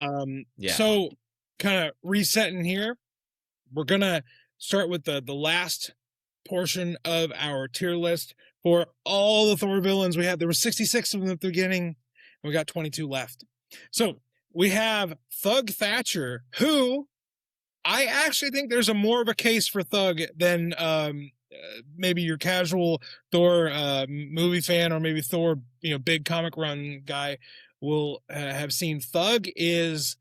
Yeah. So kind of resetting here, we're gonna start with the last portion of our tier list for all the Thor villains we had. There were 66 of them at the beginning, and we got 22 left. So we have Thug Thatcher, who I actually think there's a more of a case for Thug than maybe your casual Thor movie fan, or maybe Thor, big comic run guy will have seen. Thug is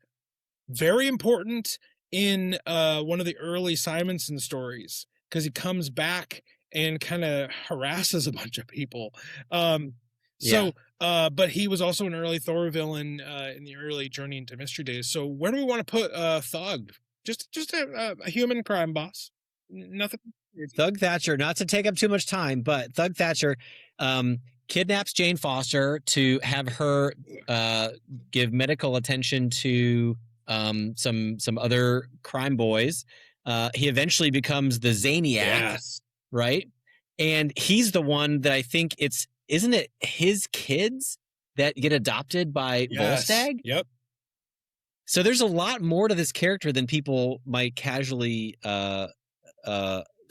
very important in one of the early Simonson stories because he comes back and kind of harasses a bunch of people. Yeah. But he was also an early Thor villain in the early Journey into Mystery days. So where do we want to put Thug? Just a human crime boss. Nothing. Thug Thatcher, not to take up too much time, but Thug Thatcher kidnaps Jane Foster to have her give medical attention to some other crime boys. He eventually becomes the Zaniac, Yes. right? And he's the one that I think isn't it his kids that get adopted by Volstagg? Yep. So there's a lot more to this character than people might casually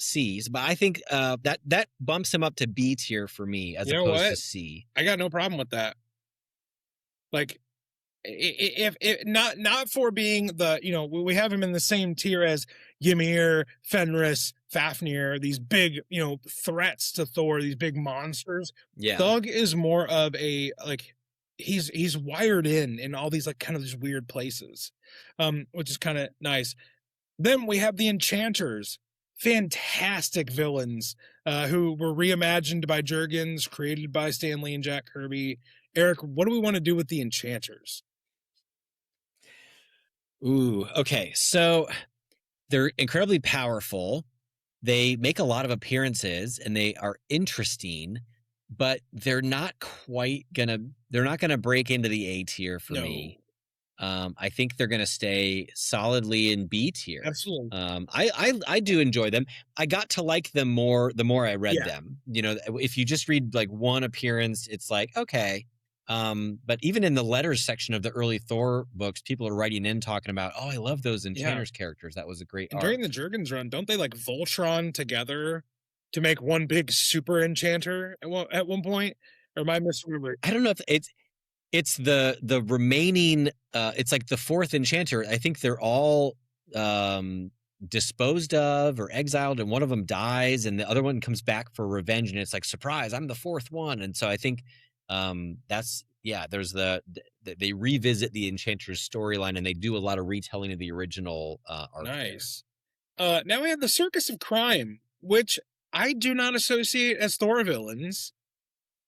C's, but I think that bumps him up to B tier for me as opposed to C. I got no problem with that. Like, if not for being the we have him in the same tier as Ymir, Fenris, Fafnir, these big threats to Thor, these big monsters. Yeah, Thug is more of a he's wired in all these kind of these weird places, which is kind of nice. Then we have the Enchanters, fantastic villains who were reimagined by Jurgens, created by Stan Lee and Jack Kirby. Eric, what do we want to do with the Enchanters? Ooh, okay. So they're incredibly powerful. They make a lot of appearances and they are interesting, but they're not gonna break into the A tier for me. I think they're going to stay solidly in B tier. Absolutely. I do enjoy them. I got to like them more the more I read them. If you just read like one appearance, it's like, okay. But even in the letters section of the early Thor books, people are writing in talking about, oh, I love those Enchanters characters. That was a great arc. During the Jurgens run, don't they Voltron together to make one big super enchanter at one point? Or am I misremembering? I don't know if it's the remaining it's like the fourth enchanter. I think they're all disposed of or exiled, and one of them dies and the other one comes back for revenge, and it's like, surprise, I'm the fourth one. And so I think there's they revisit the Enchanters storyline and they do a lot of retelling of the original arc. Nice. Now we have the Circus of Crime, which I do not associate as Thor villains,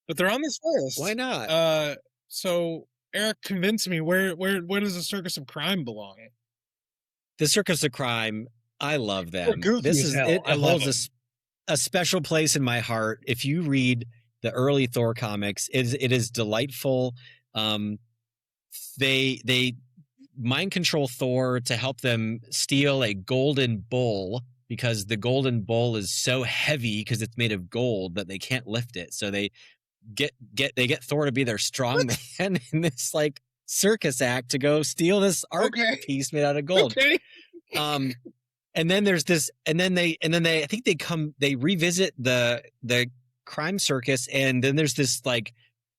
but they're on this list. Why not? So Eric, convince me, where does the Circus of Crime belong? The Circus of Crime, I love them. This is it holds a special place in my heart. If you read the early Thor comics, it is delightful. They mind control Thor to help them steal a golden bull, because the golden bull is so heavy because it's made of gold that they can't lift it. So they get Thor to be their strong man in this circus act to go steal this art piece made out of gold. And then there's this, and then they I think they revisit the crime circus, and then there's this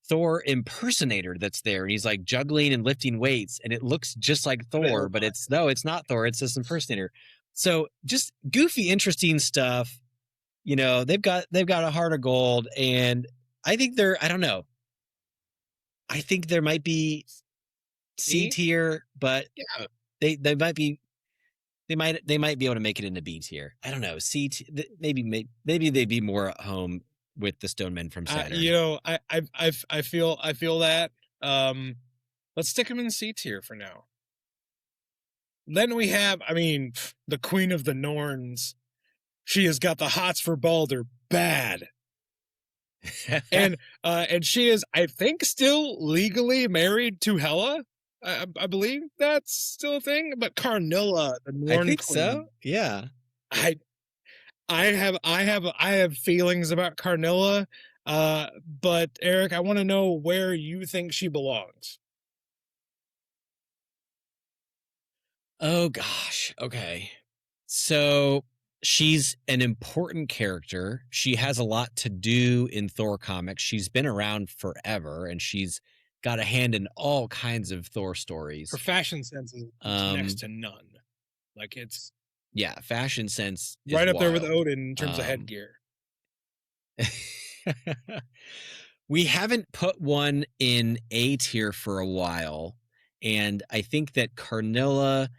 Thor impersonator that's there, and he's juggling and lifting weights, and it looks just like Thor, but it's not Thor, it's this impersonator. So just goofy, interesting stuff. They've got a heart of gold, and I think I don't know. I think there might be C tier, but they might be able to make it into B tier. I don't know. C maybe they'd be more at home with the Stone Men from Saturn. I feel that. Let's stick them in C tier for now. Then we have, the Queen of the Norns. She has got the hots for Balder bad. and she is, I think, still legally married to Hela. I believe that's still a thing. But Karnilla, the Norn Queen, so. Yeah. I have feelings about Karnilla. But Eric, I want to know where you think she belongs. Oh gosh. Okay. So she's an important character. She has a lot to do in Thor comics. She's been around forever and she's got a hand in all kinds of Thor Her stories. fashion sense is next to none. Like it's Yeah, fashion sense is right up there with wild. Odin in terms of headgear. We haven't put one in A tier for a while, and I think that Carnilla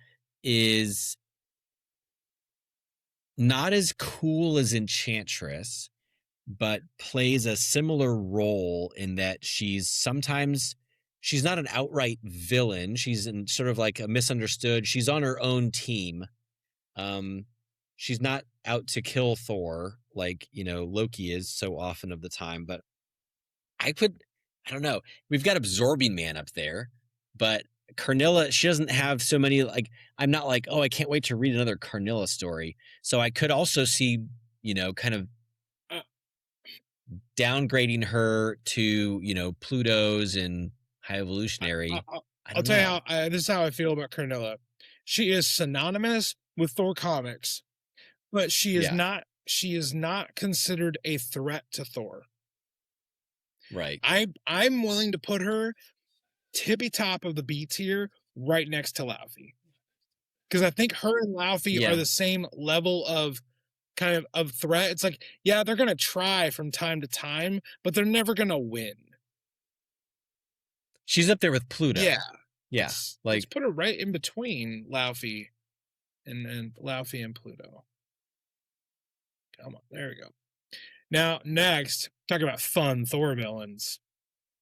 is not as cool as Enchantress, but plays a similar role in that she's not an outright villain. She's in sort of like a misunderstood. She's on her own team. Um, she's not out to kill Thor like, Loki is so often of the time, but I don't know. We've got Absorbing Man up there, but Carnilla, she doesn't have so many, like, I'm not like, oh, I can't wait to read another Carnilla story. So I could also see, kind of Uh, downgrading her to, Pluto's and High Evolutionary. I'll tell you how this is how I feel about Carnilla. She is synonymous with Thor comics, but she is not. She is not considered a threat to Thor. Right. I'm willing to put her tippy top of the B tier, right next to Laufey, because I think her and Laufey are the same level of kind of threat. It's like, yeah, they're gonna try from time to time, but they're never gonna win. She's up there with Pluto. Yeah. Let's put her right in between Laufey and Laufey and Pluto. Come on, there we go. Now, next, talk about fun Thor villains.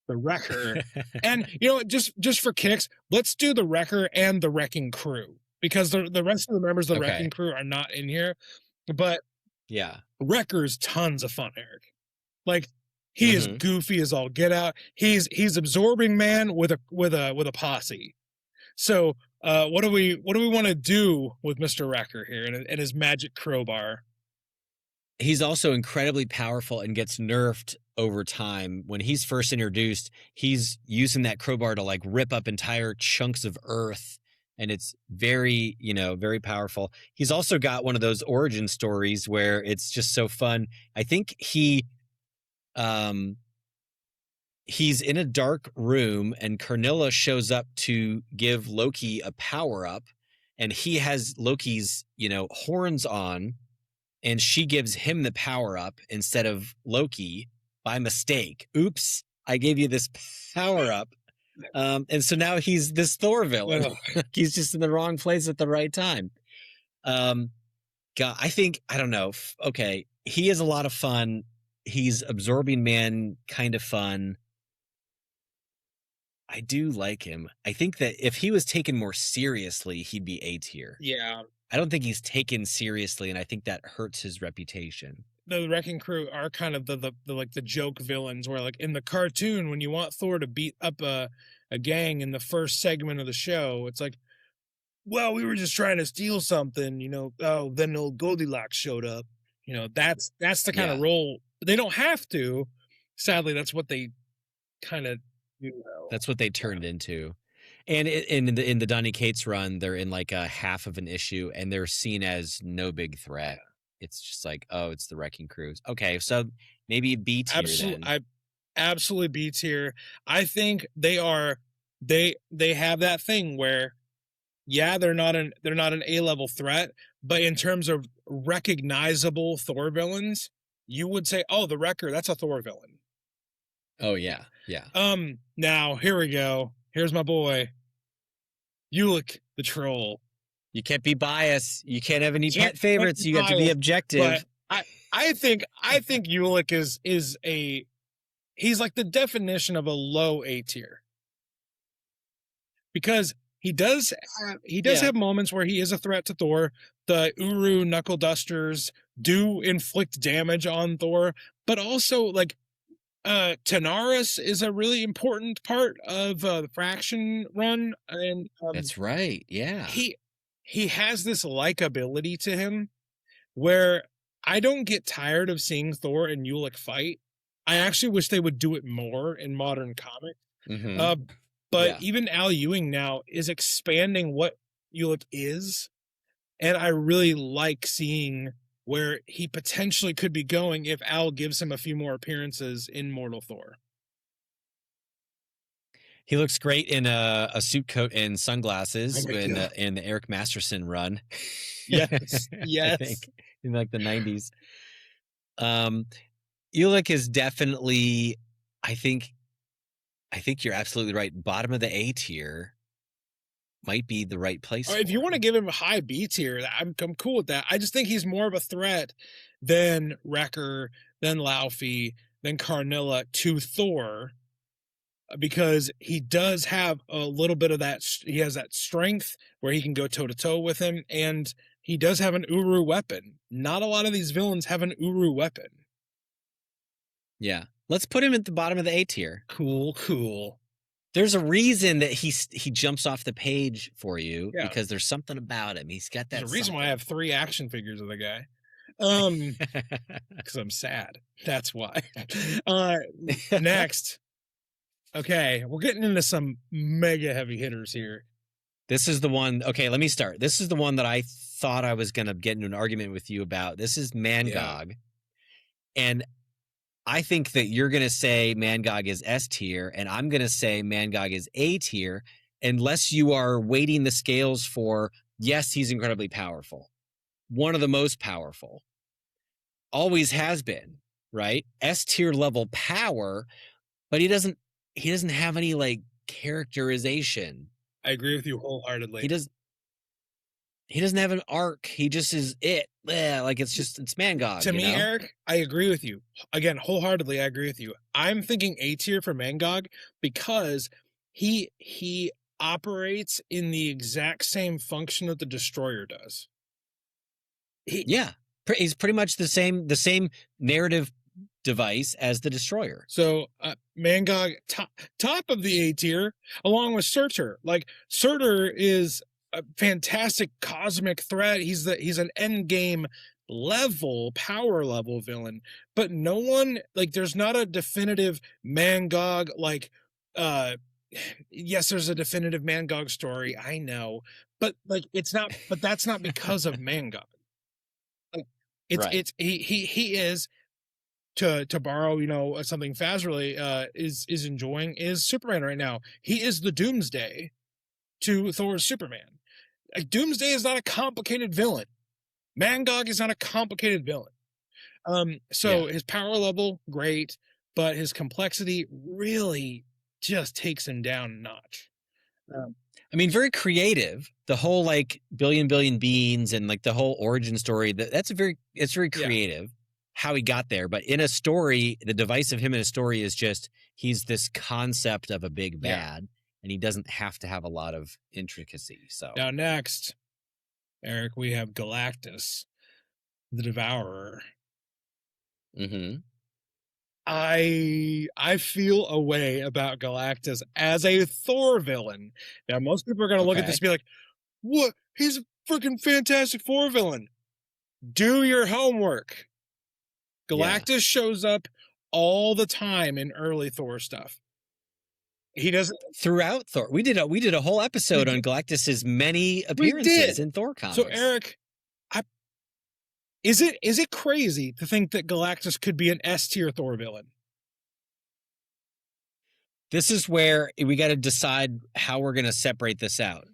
The Wrecker. And just for kicks, let's do the Wrecker and the Wrecking Crew, because the rest of the members of the Wrecking Crew are not in here. But Wrecker's tons of fun, Eric. Like, he is goofy as all get out. He's Absorbing Man with a posse. So what do we want to do with Mr. Wrecker here and his magic crowbar? He's also incredibly powerful and gets nerfed over time. When he's first introduced, he's using that crowbar to like rip up entire chunks of earth, and it's very, very powerful. He's also got one of those origin stories where it's just so fun. I think he's in a dark room and Carnilla shows up to give Loki a power up, and he has Loki's, horns on, and she gives him the power up instead of Loki by mistake. Oops, I gave you this power up. And so now he's this Thor villain. He's just in the wrong place at the right time. God, I don't know. Okay, he is a lot of fun. He's Absorbing Man, kind of fun. I do like him. I think that if he was taken more seriously, he'd be A tier. Yeah. I don't think he's taken seriously, and I think that hurts his reputation. The Wrecking Crew are kind of the joke villains, where like in the cartoon, when you want Thor to beat up a gang in the first segment of the show, it's like, well, we were just trying to steal something, oh, then old Goldilocks showed up. That's the kind of role. They don't have to. Sadly, that's what they kind of do. That's what they turned into. And in the Donny Cates run, they're in like a half of an issue, and they're seen as no big threat. It's just like, oh, it's the Wrecking Crews. Okay, so maybe B tier then. Absolutely B tier. I think they are. They have that thing where, yeah, they're not an A-level threat, but in terms of recognizable Thor villains, you would say, oh, the Wrecker, that's a Thor villain. Oh yeah, yeah. Now here we go. Here's my boy, Ulick the Troll. You can't be biased. You can't have any pet favorites. You have to be objective. But I think Ulick is he's like the definition of a low A tier, because he does have moments where he is a threat to Thor. The Uru knuckle dusters do inflict damage on Thor, but also like Tanaris is a really important part of the Fraction run, and that's right. Yeah, he has this likability to him where I don't get tired of seeing Thor and Ulick fight. I actually wish they would do it more in modern comics. But even Al Ewing now is expanding what Ulick is, and I really like seeing where he potentially could be going if Al gives him a few more appearances in Mortal Thor. He looks great in a suit coat and sunglasses Oh my in God. the Eric Masterson run. Yes, I yes. think in like the 90s. Ulick is definitely, I think you're absolutely right. Bottom of the A tier might be the right place Or if for you want to him. give him a high B tier, I'm cool with that. I just think he's more of a threat than Wrecker, than Laufey, than Carnilla to Thor, because he does have a little bit of that. He has that strength where he can go toe to toe with him, and he does have an Uru weapon. Not a lot of these villains have an Uru weapon. Yeah. Let's put him at the bottom of the A tier. Cool, cool. There's a reason that he jumps off the page for you, Yeah. because there's something about him. He's got that. There's a reason why I have 3 action figures of the guy. Because I'm sad. That's why. Next. Okay, we're getting into some mega heavy hitters here. This is the one. Okay, let me start. This is the one that I thought I was going to get into an argument with you about. This is Mangog. And I think that you're going to say Mangog is S tier, and I'm going to say Mangog is A tier, unless you are weighting the scales for, yes, he's incredibly powerful. One of the most powerful. Always has been, right? S tier level power, but he doesn't have any like characterization. I agree with you wholeheartedly. He doesn't have an arc. He just is it. Yeah, like it's Mangog. To me, Eric, I agree with you. Again, wholeheartedly, I agree with you. I'm thinking A tier for Mangog because he operates in the exact same function that the Destroyer does. He's pretty much the same narrative device as the Destroyer. So Mangog top of the A tier, along with Surtur. Like Surtur is a fantastic cosmic threat. He's an end game level, power level villain, but no one, like, there's not a definitive Mangog, like, yes, there's a definitive Mangog story, I know, but like it's not, but that's not because of Mangog. Like, he is, to borrow something Faz really is enjoying, is Superman right now. He is the Doomsday to Thor's Superman. Like, Doomsday is not a complicated villain. Mangog is not a complicated villain. His power level, great, but his complexity really just takes him down a notch. I mean, very creative. The whole like billion beans and like the whole origin story, it's very creative how he got there. But in a story, the device of him in a story is just he's this concept of a big bad, and he doesn't have to have a lot of intricacy. So now next, Eric, we have Galactus, the Devourer. Mm-hmm. I feel a way about Galactus as a Thor villain. Now, most people are going to look at this and be like, what? He's a freaking fantastic Thor villain. Do your homework. Galactus shows up all the time in early Thor stuff. He doesn't throughout Thor. We did a whole episode on Galactus's many appearances in Thor comics. So Eric, is it crazy to think that Galactus could be an S tier Thor villain? This is where we got to decide how we're going to separate this out.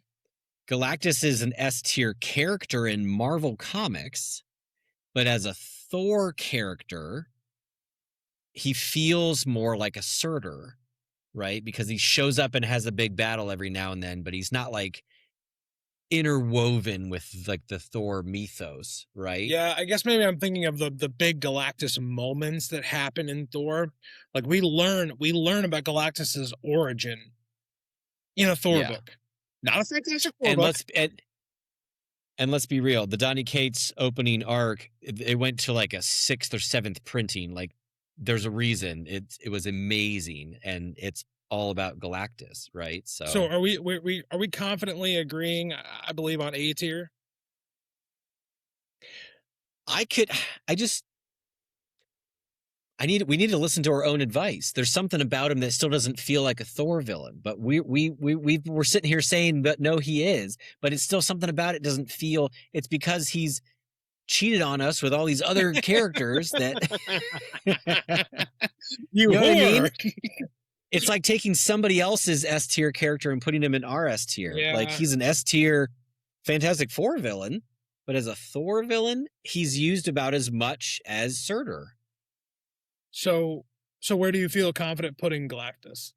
Galactus is an S tier character in Marvel Comics, but as a Thor character, he feels more like a Surtur, right? Because he shows up and has a big battle every now and then, but he's not like interwoven with like the Thor mythos, right? Yeah, I guess maybe I'm thinking of the big Galactus moments that happen in Thor. Like we learn about Galactus's origin in a Thor book. Not a Fantastic Four book. And let's be real, the Donny Cates opening arc, it went to like a 6th or 7th printing. Like there's a reason. It was amazing, and it's all about Galactus, right? So are we confidently agreeing, I believe, on A tier? we need to listen to our own advice. There's something about him that still doesn't feel like a Thor villain, but we're sitting here saying that no, he is, but it's still something about it doesn't feel. It's because he's cheated on us with all these other characters that You know what I mean? whore. It's like taking somebody else's S tier character and putting him in our S tier. Yeah. Like he's an S tier Fantastic Four villain, but as a Thor villain, he's used about as much as Surtur. So where do you feel confident putting Galactus?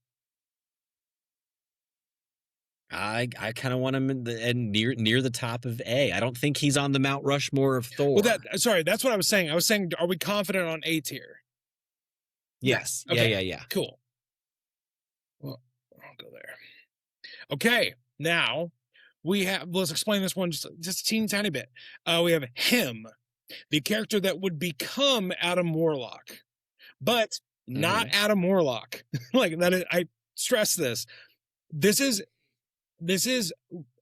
I kind of want him near the top of A. I don't think he's on the Mount Rushmore of Thor. Well, that's what I was saying. I was saying, are we confident on A tier? Yes. Okay. Yeah. Cool. Well, I'll go there. Okay. Now let's explain this one just a teeny tiny bit. We have him, the character that would become Adam Warlock, but not Adam Warlock. Like that. I stress this. This is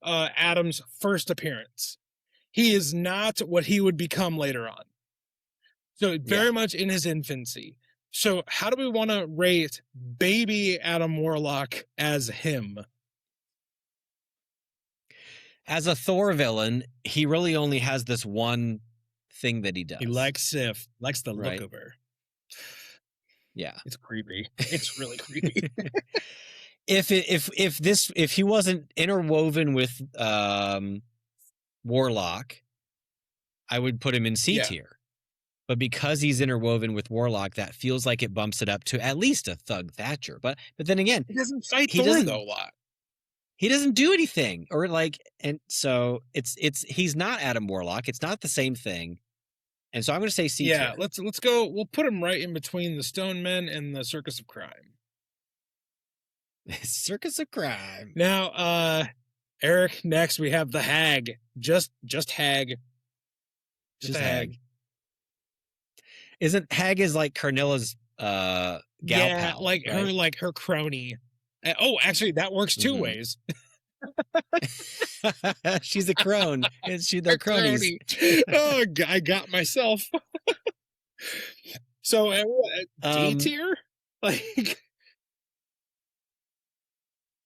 Adam's first appearance. He is not what he would become later on. So very much in his infancy. So how do we want to rate baby Adam Warlock as him? As a Thor villain, he really only has this one thing that he does. He likes Sif, likes the look of her. Yeah. It's creepy. It's really creepy. If he wasn't interwoven with Warlock, I would put him in C tier. But because he's interwoven with Warlock, that feels like it bumps it up to at least a Thug Thatcher. But then again, he doesn't fight Thor though a lot. He doesn't do anything, and so he's not Adam Warlock. It's not the same thing. And so I'm going to say C tier. Yeah, let's go. We'll put him right in between the Stone Men and the Circus of Crime. Circus of Crime. Now, Eric, next we have the Hag. Just Hag. Just a Hag. Isn't Hag is like Carnilla's gal pal, like right? her crony. Oh, actually, that works two ways. She's a crone. They're cronies. Oh, I got myself. So, D tier? Like,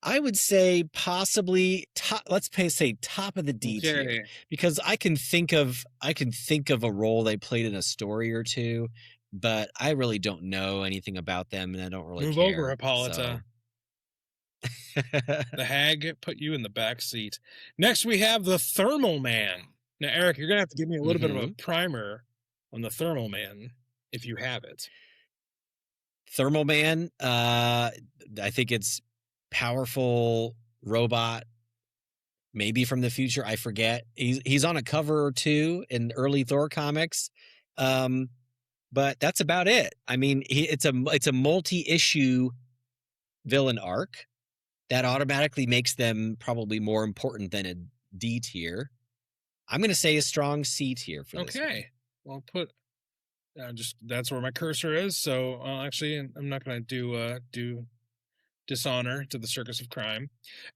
I would say possibly top. Let's say top of the D tier, because I can think of a role they played in a story or two, but I really don't know anything about them, and I don't really move care. Over, Hippolyta. So. The Hag put you in the back seat. Next, we have the Thermal Man. Now, Eric, you're gonna have to give me a little bit of a primer on the Thermal Man if you have it. Thermal Man. I think it's powerful robot, maybe from the future. I forget. He's on a cover or two in early Thor comics, but that's about it. I mean, it's a multi-issue villain arc that automatically makes them probably more important than a D tier. I'm going to say a strong C tier for this. Okay, well, put that's where my cursor is. So actually, I'm not going to do dishonor to the Circus of Crime.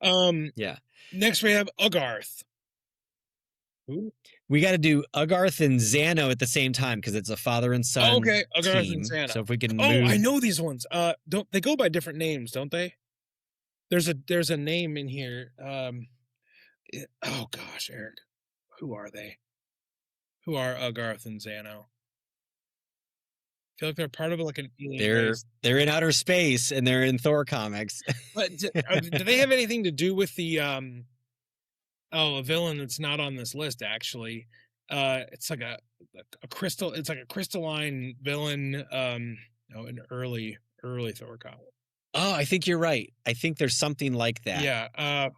Next we have Ugarth. Who? We got to do Ugarth and Xano at the same time because it's a father and son. Oh, okay, Ugarth team. and Xano. So if we can move... move... I know these ones. Don't they go by different names? Don't they? There's a name in here. Oh gosh, Eric, who are they? Who are Ugarth and Xano? I feel like they're part of like an alien race. They're in outer space and they're in Thor comics. But do they have anything to do with the a villain that's not on this list actually? It's like a crystal. It's like a crystalline villain. In early Thor comic. Oh, I think you're right. I think there's something like that. Yeah.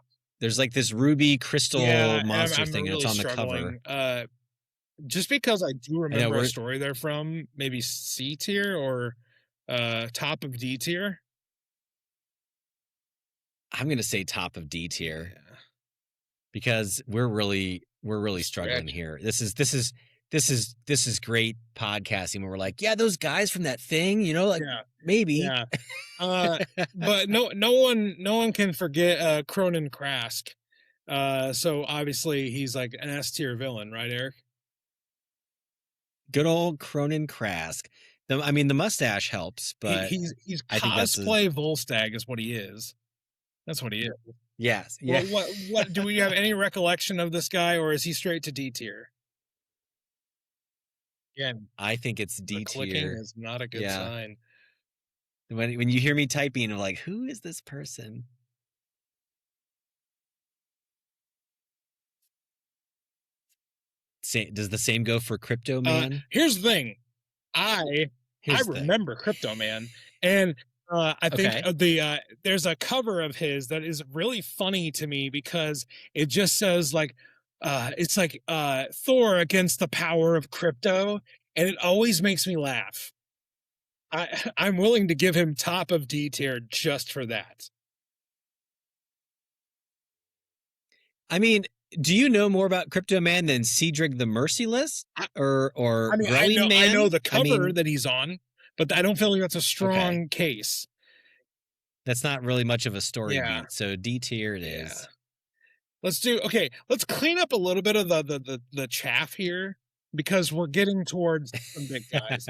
There's like this ruby crystal monster thing, and it's on the cover. Just because I do remember a story they're from, maybe C tier or top of D tier. I'm gonna say top of D tier because we're really struggling here. This is great podcasting where we're like, yeah, those guys from that thing, maybe. Yeah. But no one can forget Cronin Krask. So obviously he's like an S tier villain, right, Eric? Good old Cronin Krask. I mean, the mustache helps, but He's I think that's cosplay Volstagg is what he is. That's what he is. yes, yeah. What do we have any recollection of this guy, or is he straight to D tier? Again, I think it's the D clicking tier. is not a good Yeah. sign. When you hear me typing, I'm like, who is this person? Does the same go for Crypto Man? Here's the thing. I Here's the thing. remember Crypto Man, and I think Okay. there's a cover of his that is really funny to me because it just says like it's like Thor against the power of crypto, and it always makes me laugh. I'm willing to give him top of D tier just for that. I mean, do you know more about Crypto Man than Cedric the Merciless or I mean, Growing Man? I know the cover mean, that he's on, but I don't feel like that's a strong okay. case. That's not really much of a story Yeah. beat, so D tier it is. Let's clean up a little bit of the chaff here because we're getting towards some big guys.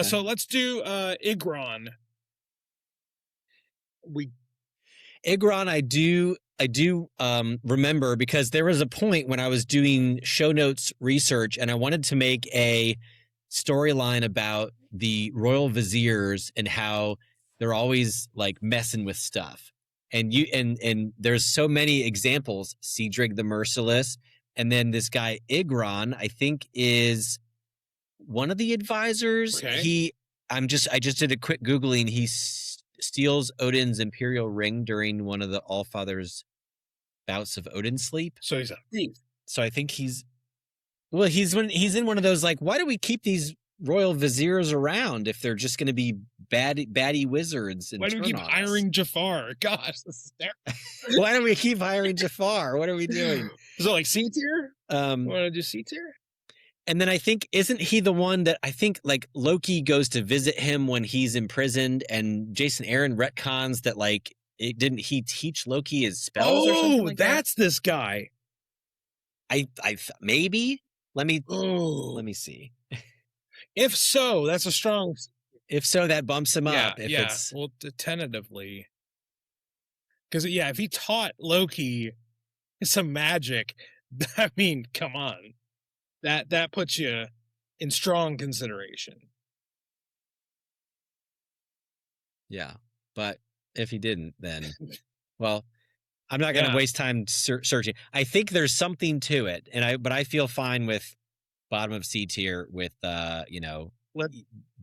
So let's do Igron. Igron, I do remember because there was a point when I was doing show notes research and I wanted to make a storyline about the royal viziers and how they're always like messing with stuff. And there's so many examples. Cedric the Merciless, and then this guy Igron, I think, is one of the advisors. Okay. I just did a quick Googling. He steals Odin's imperial ring during one of the Allfather's bouts of Odin sleep. So he's a thief. So I think he's in one of those like, why do we keep these royal viziers around if they're just going to be baddie wizards? And why do we keep hiring Jafar? Gosh, this is terrible. Why do we keep hiring Jafar? What are we doing? Is it like C tier? Want to do C tier? And then I think, isn't he the one that I think like Loki goes to visit him when he's imprisoned, and Jason Aaron retcons that like didn't he teach Loki his spells or something like that's this guy. I maybe let me see. If so, that's a strong. If so, that bumps him up. Well, tentatively, because if he taught Loki some magic, I mean, come on, that puts you in strong consideration. Yeah, but if he didn't, then well, I'm not going to waste time searching. I think there's something to it, but I feel fine with bottom of C tier with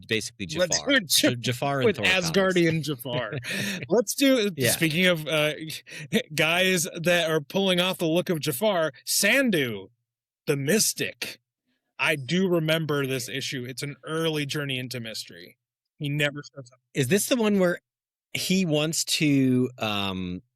basically Jafar. Jafar with Asgardian Jafar. Let's do. Yeah. Speaking of guys that are pulling off the look of Jafar, Sandu, the Mystic. I do remember this issue. It's an early journey into mystery. He never shows up. Is this the one where he wants to?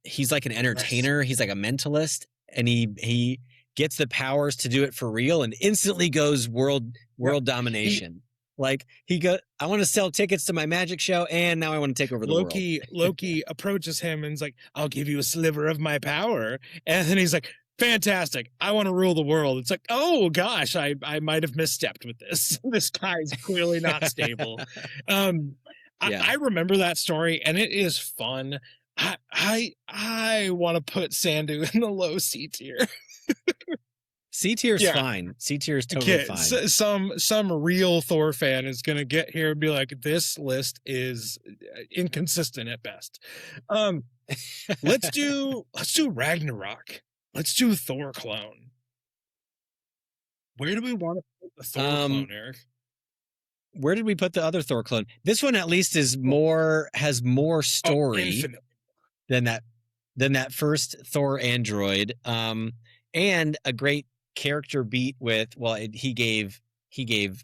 He's like an entertainer. He's like a mentalist, and he gets the powers to do it for real, and instantly goes world domination. Like I want to sell tickets to my magic show, and now I want to take over the world. Loki approaches him and is like, "I'll give you a sliver of my power," and then he's like, "Fantastic! I want to rule the world." It's like, oh gosh, I might have misstepped with this. This guy's clearly not stable. I remember that story, and it is fun. I want to put Sandu in the low C tier. C tier is fine. C tier is totally fine. Some real Thor fan is gonna get here and be like, "This list is inconsistent at best." Let's do Ragnarok. Let's do Thor clone. Where do we want to put the Thor clone, Eric? Where did we put the other Thor clone? This one at least has more story than that first Thor android, and a great character beat with. Well, he gave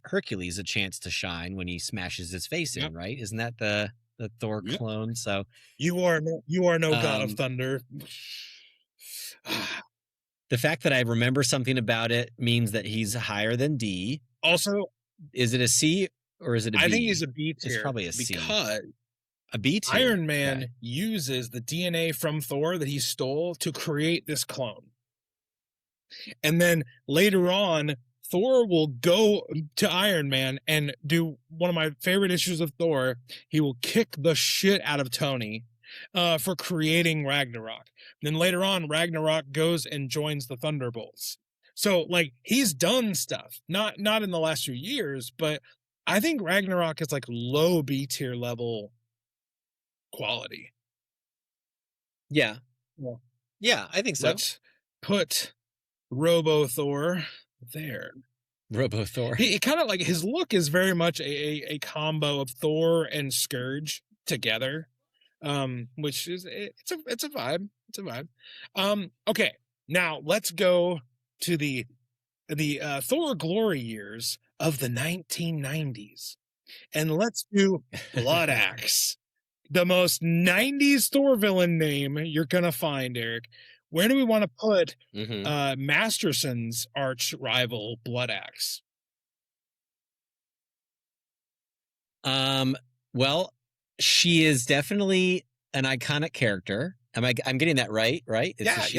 Hercules a chance to shine when he smashes his face in. Right? Isn't that the Thor clone? So you are no god of thunder. The fact that I remember something about it means that he's higher than D. Also, is it a C or is it a B? I think he's a B tier. It's probably a C. Because a B tier. Iron Man uses the DNA from Thor that he stole to create this clone. And then later on, Thor will go to Iron Man and do one of my favorite issues of Thor. He will kick the shit out of Tony for creating Ragnarok. Then later on, Ragnarok goes and joins the Thunderbolts. So like he's done stuff, not in the last few years, but I think Ragnarok is like low B tier level quality. Yeah. Well, Yeah, I think so. let's put Robo Thor there. Robo Thor. He kind of like his look is very much a combo of Thor and Scourge together, which is it's a vibe. It's a vibe. Okay, now let's go to the Thor glory years of the 1990s, and let's do Blood Axe, the most 90s Thor villain name you're gonna find, Eric. Where do we want to put Masterson's arch rival, Blood Axe? Well, she is definitely an iconic character. I'm getting that right? It's Yeah, a she.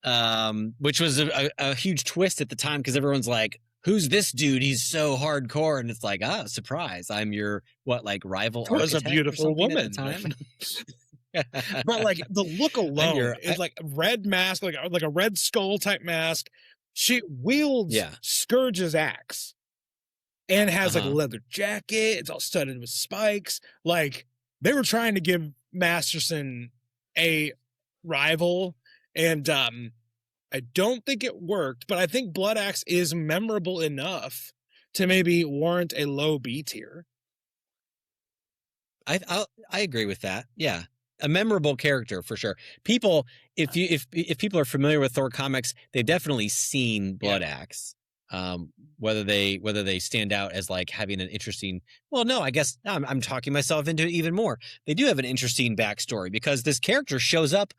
yeah. Which was a huge twist at the time because everyone's like, "Who's this dude? He's so hardcore," and it's like, surprise! I'm your rival. Was a architect or beautiful something woman. at the time. But like the look alone is like a red mask, like a red skull type mask. She wields Scourge's axe and has like a leather jacket. It's all studded with spikes. Like they were trying to give Masterson a rival, and I don't think it worked. But I think Blood Axe is memorable enough to maybe warrant a low B tier. I agree with that. Yeah. A memorable character for sure. People, if people are familiar with Thor comics, they've definitely seen Blood Axe. Whether they stand out as like having an interesting, well, no, I guess I'm talking myself into it even more. They do have an interesting backstory because this character shows up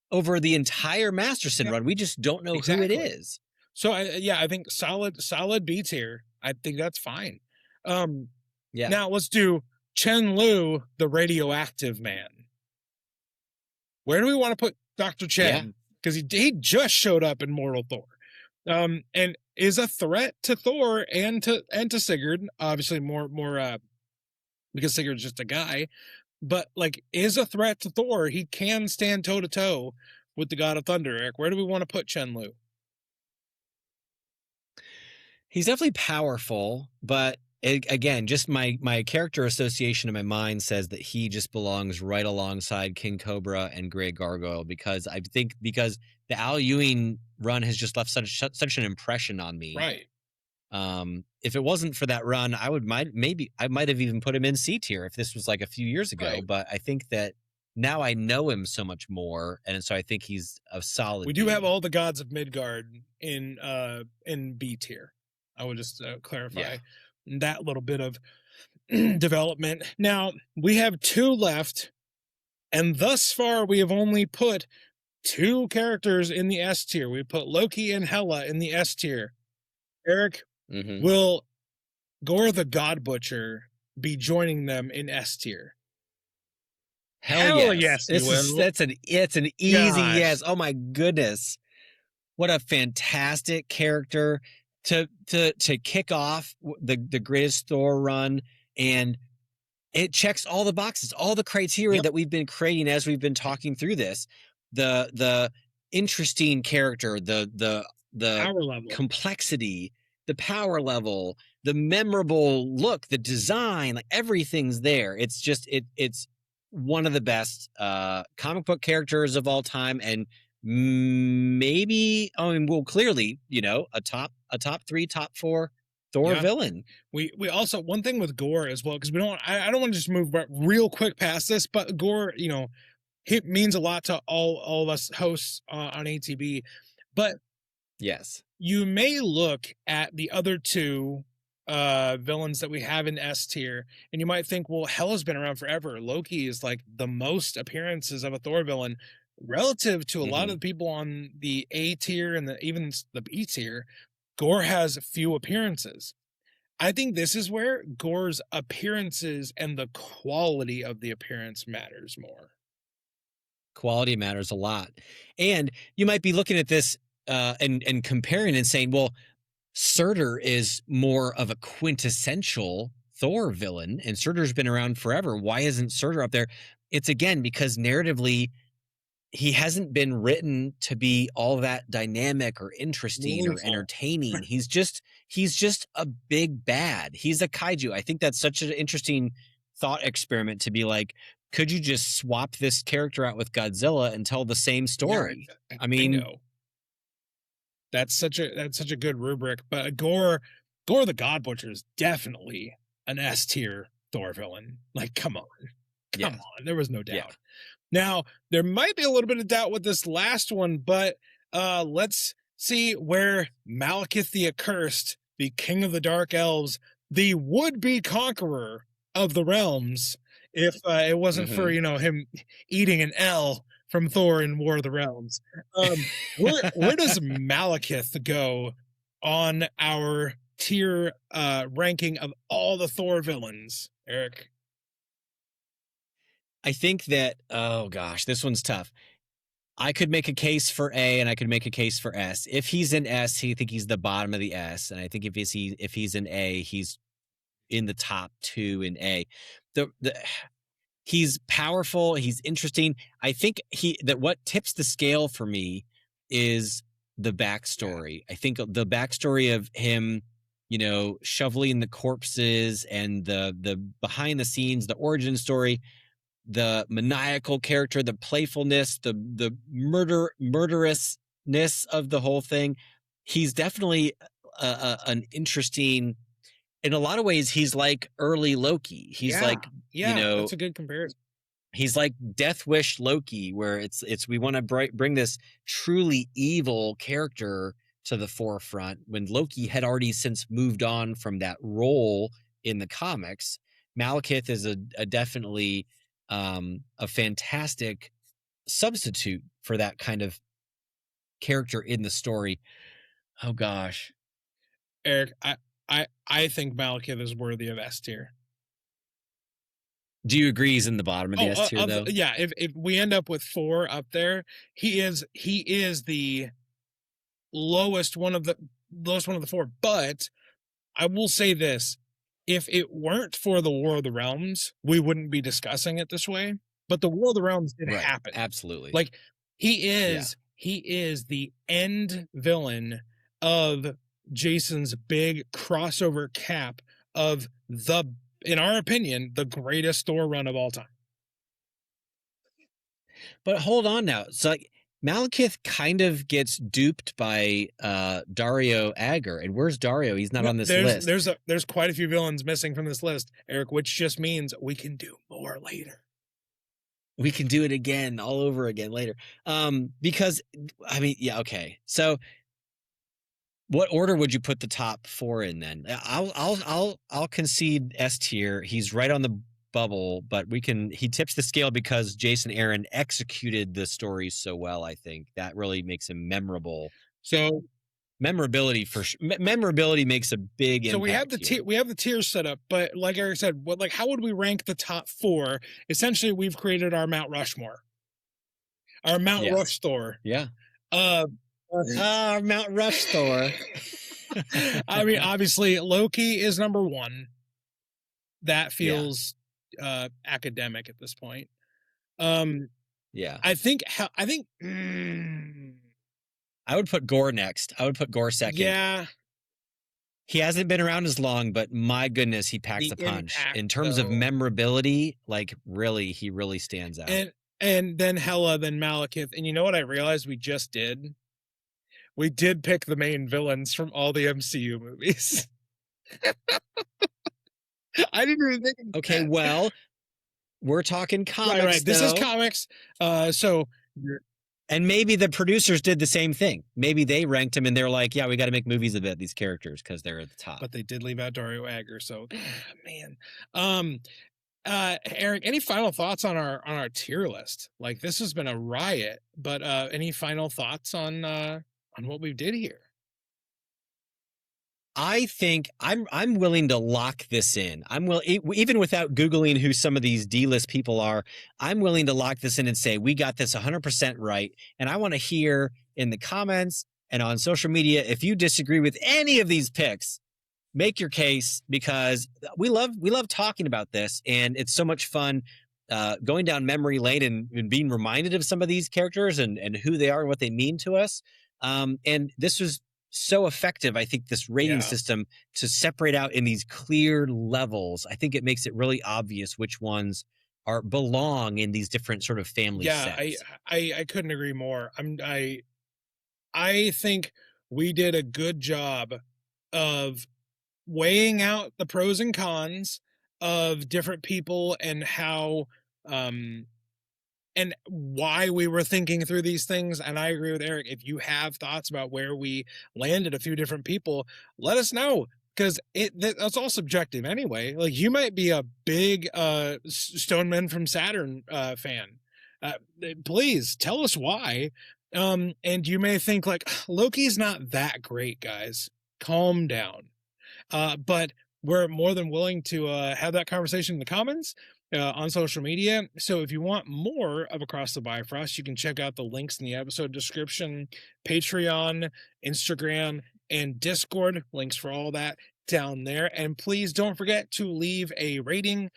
over the entire Masterson run. We just don't know who it is. So I think solid B tier. I think that's fine. Now let's do Chen Lu, the radioactive man. Where do we want to put Dr. Chen? Because he just showed up in Mortal Thor, and is a threat to Thor and to Sigurd. Obviously, more because Sigurd's just a guy, but like is a threat to Thor. He can stand toe to toe with the God of Thunder. Eric, where do we want to put Chen Lu? He's definitely powerful, but again, just my character association in my mind says that he just belongs right alongside King Cobra and Grey Gargoyle because the Al Ewing run has just left such an impression on me. Right. If it wasn't for that run, I might have even put him in C tier if this was like a few years ago. Right. But I think that now I know him so much more, and so I think he's a solid. We do have all the gods of Midgard in B tier. I would just clarify that little bit of development. Now we have 2 left, and thus far we have only put 2 characters in the S tier. We put Loki and Hela in the S tier. Eric, will Gorr the God Butcher be joining them in S tier? Hell yes. It's an easy yes. Oh my goodness. What a fantastic character to kick off the greatest Thor run, and it checks all the boxes, all the criteria that we've been creating as we've been talking through this. The interesting character, the power level, complexity, the power level, the memorable look, the design, like everything's there. It's just it's one of the best comic book characters of all time, and maybe clearly, a top 3, top 4 Thor villain. We also, one thing with Gorr as well, because I don't want to just move real quick past this, but Gorr, it means a lot to all of us hosts on ATB. But yes, you may look at the other 2 villains that we have in S tier, and you might think, well, Hela's been around forever. Loki is like the most appearances of a Thor villain relative to a lot of the people on the A tier and even the B tier. Gorr has few appearances. I think this is where Gorr's appearances and the quality of the appearance matters more. Quality matters a lot. And you might be looking at this and comparing and saying, well, Surtur is more of a quintessential Thor villain, and Surtur's been around forever. Why isn't Surtur up there? It's again because narratively he hasn't been written to be all that dynamic or interesting or entertaining. He's just a big bad. He's a kaiju. I think that's such an interesting thought experiment to be like, could you just swap this character out with Godzilla and tell the same story? Yeah, I mean, that's such a good rubric. But Gorr the God Butcher is definitely an S tier Thor villain. Like, come on, there was no doubt. Yeah. Now, there might be a little bit of doubt with this last one, but let's see where Malekith the Accursed, the King of the Dark Elves, the would-be conqueror of the realms, if it wasn't for, him eating an L from Thor in War of the Realms. Where does Malekith go on our tier ranking of all the Thor villains, Eric? I think that, oh gosh, this one's tough. I could make a case for A and I could make a case for S. If he's in S, I think he's the bottom of the S. And I think if he's in A, he's in the top 2 in A. He's powerful. He's interesting. I think that what tips the scale for me is the backstory. I think the backstory of him, shoveling the corpses and the behind the scenes, the origin story, the maniacal character, the playfulness, the murderousness of the whole thing. He's definitely an interesting. In a lot of ways, he's like early Loki. He's that's a good comparison. He's like Death Wish Loki, where it's we want to bring this truly evil character to the forefront when Loki had already since moved on from that role in the comics. Malekith is a definitely a fantastic substitute for that kind of character in the story. Oh gosh, Eric, I think Malekith is worthy of S tier. Do you agree he's in the bottom of the S tier though? Yeah, if we end up with 4 up there, he is the lowest one of the 4. But I will say this: if it weren't for the War of the Realms, we wouldn't be discussing it this way. But the War of the Realms did happen. Absolutely. Like he is the end villain of Jason's big crossover cap of in our opinion, the greatest Thor run of all time. But hold on now. So like Malekith kind of gets duped by Dario Agger. And where's Dario? He's not on this list. There's quite a few villains missing from this list, Eric, which just means we can do more later. We can do it again, all over again later. Because I mean, yeah, okay. So what order would you put the top 4 in then? I'll concede S tier. He's right on the bubble, but he tips the scale because Jason Aaron executed the story so well. I think that really makes him memorable. So memorability makes a big impact. So we have the tiers set up, but like Eric said, how would we rank the top 4? Essentially, we've created our Mount Rushmore, our Mount Rush Thor. Yeah. Mount Rush Thor. I mean, obviously, Loki is number 1. That feels academic at this point. I think I would put Gorr next. I would put Gorr second. Yeah. He hasn't been around as long, but my goodness, he packs the punch. In terms of memorability, like he really stands out. And then Hela, then Malekith. And you know what I realized we just did? We did pick the main villains from all the MCU movies. I didn't even think of Okay, that. Well, we're talking comics. Right. This is comics. And maybe the producers did the same thing. Maybe they ranked him and they're like, yeah, we got to make movies about these characters because they're at the top. But they did leave out Dario Agger, so man. Eric, any final thoughts on our tier list? Like, this has been a riot, but any final thoughts on what we did here? I think I'm willing to lock this in. Even without Googling who some of these D-list people are, I'm willing to lock this in and say we got this 100% right. And I want to hear in the comments And on social media, if you disagree with any of these picks, make your case, because we love talking about this, and it's so much fun going down memory lane and being reminded of some of these characters and who they are and what they mean to us. And this was so effective, I think, this rating system, to separate out in these clear levels. I think it makes it really obvious which ones belong in these different sort of family sets. I couldn't agree more. I think we did a good job of weighing out the pros and cons of different people, and how and why we were thinking through these things. And I agree with Eric. If you have thoughts about where we landed a few different people, let us know, because that's all subjective anyway. Like, you might be a big Stonemen from Saturn fan. Please tell us why. And you may think like, Loki's not that great, guys. Calm down. But we're more than willing to have that conversation in the comments on social media. So if you want more of Across the Bifrost, you can check out the links in the episode description: Patreon, Instagram, and Discord. Links for all that down there. And please don't forget to leave a rating,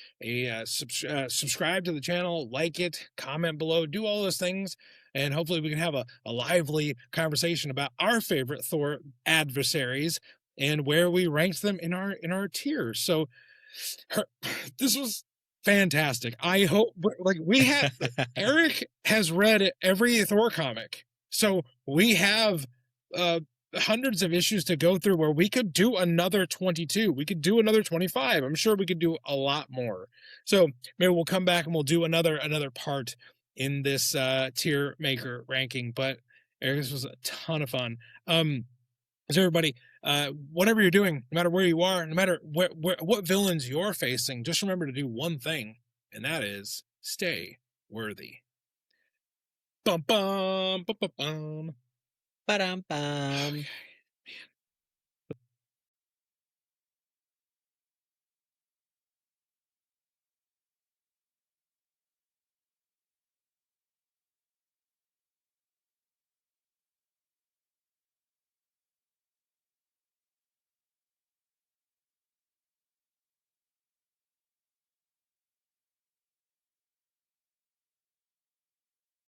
subscribe to the channel, like it, comment below, do all those things. And hopefully we can have a lively conversation about our favorite Thor adversaries and where we ranked them in our tiers. So this was fantastic. I hope, like, we have Eric has read every Thor comic, so we have hundreds of issues to go through, where we could do another 22, we could do another 25. I'm sure we could do a lot more. So maybe we'll come back and we'll do another part in this tier maker ranking. But Eric, this was a ton of fun. So everybody, whatever you're doing, no matter where you are, no matter what villains you're facing, just remember to do one thing, and that is stay worthy. Bum bum bum bum bum. Ba-dum-bum. Okay.